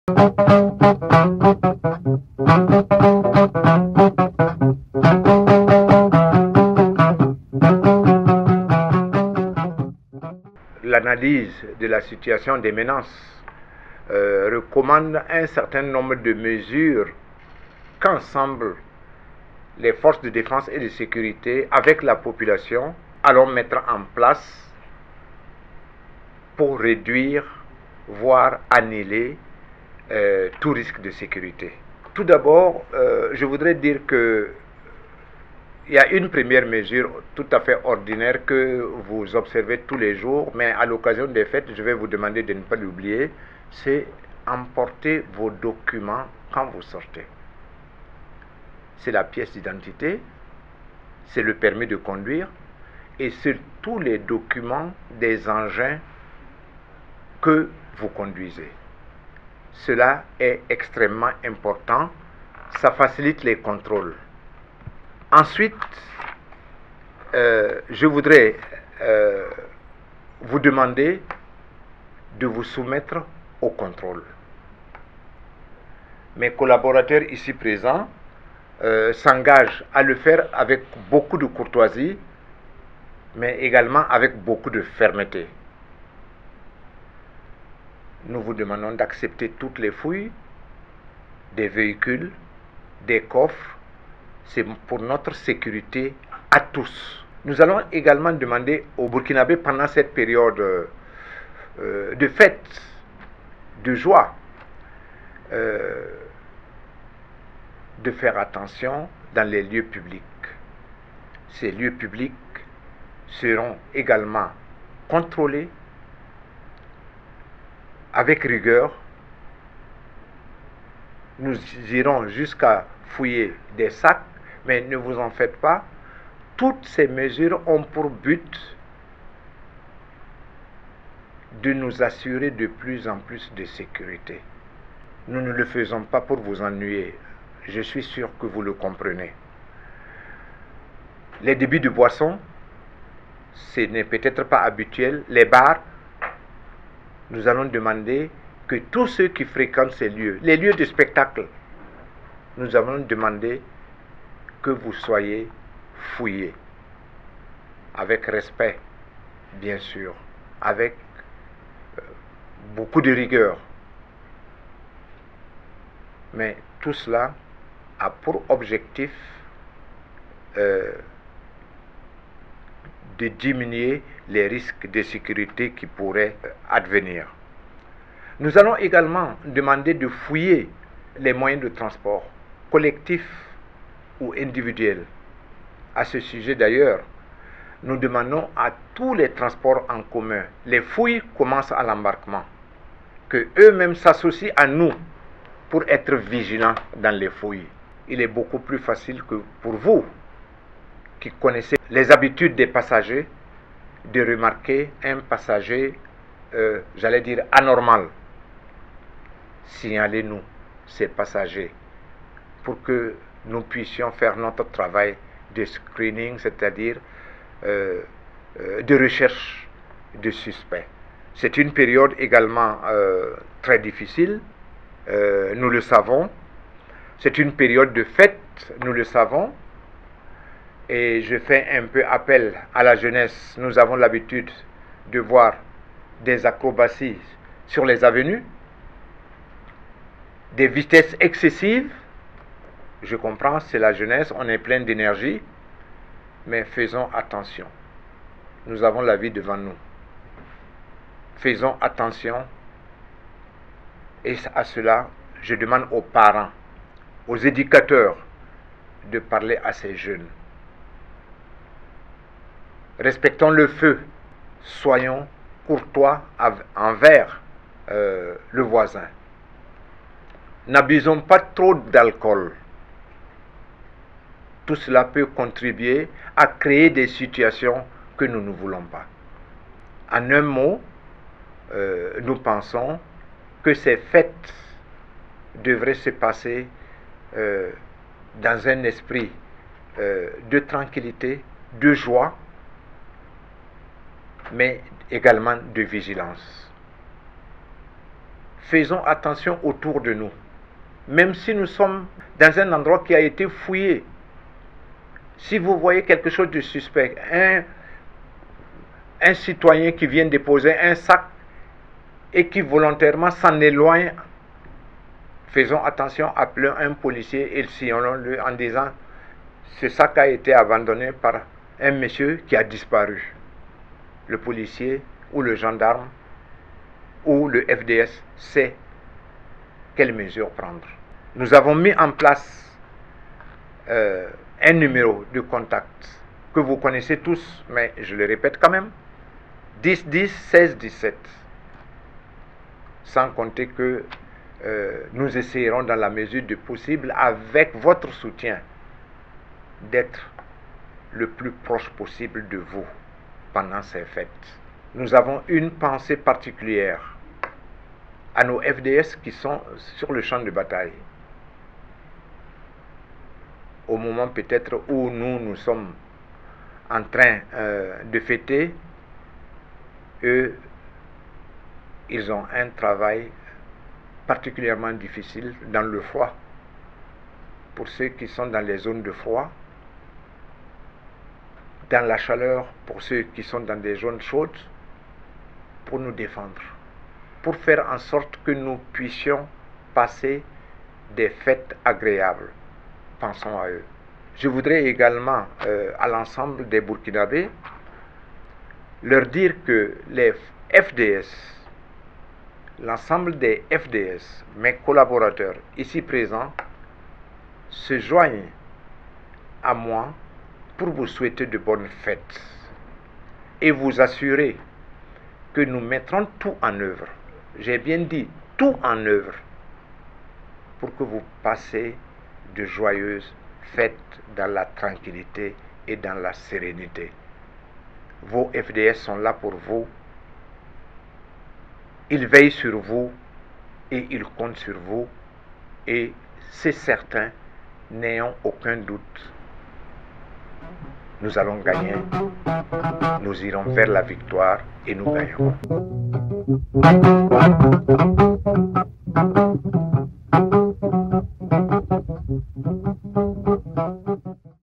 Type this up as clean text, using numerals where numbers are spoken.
L'analyse de la situation des menaces recommande un certain nombre de mesures qu'ensemble les forces de défense et de sécurité avec la population allons mettre en place pour réduire, voire annihiler tout risque de sécurité. Tout d'abord, je voudrais dire que il y a une première mesure tout à fait ordinaire que vous observez tous les jours, mais à l'occasion des fêtes, je vais vous demander de ne pas l'oublier, c'est emporter vos documents quand vous sortez. C'est la pièce d'identité, c'est le permis de conduire, et c'est tous les documents des engins que vous conduisez. Cela est extrêmement important, ça facilite les contrôles. Ensuite, je voudrais vous demander de vous soumettre au contrôle. Mes collaborateurs ici présents s'engagent à le faire avec beaucoup de courtoisie, mais également avec beaucoup de fermeté. Nous vous demandons d'accepter toutes les fouilles des véhicules, des coffres. C'est pour notre sécurité à tous. Nous allons également demander aux Burkinabés pendant cette période de fête, de joie, de faire attention dans les lieux publics. Ces lieux publics seront également contrôlés avec rigueur. Nous irons jusqu'à fouiller des sacs, mais ne vous en faites pas. Toutes ces mesures ont pour but de nous assurer de plus en plus de sécurité. Nous ne le faisons pas pour vous ennuyer. Je suis sûr que vous le comprenez. Les débits de boissons, ce n'est peut-être pas habituel. Les bars, nous allons demander que tous ceux qui fréquentent ces lieux, les lieux de spectacle, nous allons demander que vous soyez fouillés. Avec respect, bien sûr, avec beaucoup de rigueur. Mais tout cela a pour objectif de diminuer les risques de sécurité qui pourraient advenir. Nous allons également demander de fouiller les moyens de transport, collectifs ou individuels. À ce sujet d'ailleurs, nous demandons à tous les transports en commun, les fouilles commencent à l'embarquement, que eux-mêmes s'associent à nous pour être vigilants dans les fouilles. Il est beaucoup plus facile que pour vous, qui connaissez les habitudes des passagers, de remarquer un passager, j'allais dire, anormal. Signalez-nous ces passagers pour que nous puissions faire notre travail de screening, c'est-à-dire de recherche de suspects. C'est une période également très difficile, nous le savons. C'est une période de fête, nous le savons. Et je fais un peu appel à la jeunesse. Nous avons l'habitude de voir des acrobaties sur les avenues, des vitesses excessives. Je comprends, c'est la jeunesse, on est plein d'énergie, mais faisons attention. Nous avons la vie devant nous. Faisons attention. Et à cela, je demande aux parents, aux éducateurs, de parler à ces jeunes. Respectons le feu. Soyons courtois envers le voisin. N'abusons pas trop d'alcool. Tout cela peut contribuer à créer des situations que nous ne voulons pas. En un mot, nous pensons que ces fêtes devraient se passer dans un esprit de tranquillité, de joie, mais également de vigilance. faisons attention autour de nous. Même si nous sommes dans un endroit qui a été fouillé, si vous voyez quelque chose de suspect, un citoyen qui vient déposer un sac et qui volontairement s'en éloigne, faisons attention, appelons un policier et signalons-le en disant ce sac a été abandonné par un monsieur qui a disparu. Le policier ou le gendarme ou le FDS sait quelles mesures prendre. Nous avons mis en place un numéro de contact que vous connaissez tous, mais je le répète quand même, 10 10 16 17. Sans compter que nous essayerons dans la mesure du possible, avec votre soutien, d'être le plus proche possible de vous pendant ces fêtes. Nous avons une pensée particulière à nos FDS qui sont sur le champ de bataille. Au moment peut-être où nous sommes en train de fêter, eux, ils ont un travail particulièrement difficile dans le froid. Pour ceux qui sont dans les zones de froid, dans la chaleur, pour ceux qui sont dans des zones chaudes, pour nous défendre, pour faire en sorte que nous puissions passer des fêtes agréables. Pensons à eux. Je voudrais également, à l'ensemble des Burkinabés, leur dire que les FDS, l'ensemble des FDS, mes collaborateurs ici présents, se joignent à moi pour vous souhaiter de bonnes fêtes et vous assurer que nous mettrons tout en œuvre. J'ai bien dit tout en œuvre pour que vous passez de joyeuses fêtes dans la tranquillité et dans la sérénité. Vos FDS sont là pour vous. Ils veillent sur vous et ils comptent sur vous. Et c'est certain, n'ayons aucun doute. Nous allons gagner. Nous irons vers la victoire et nous gagnerons.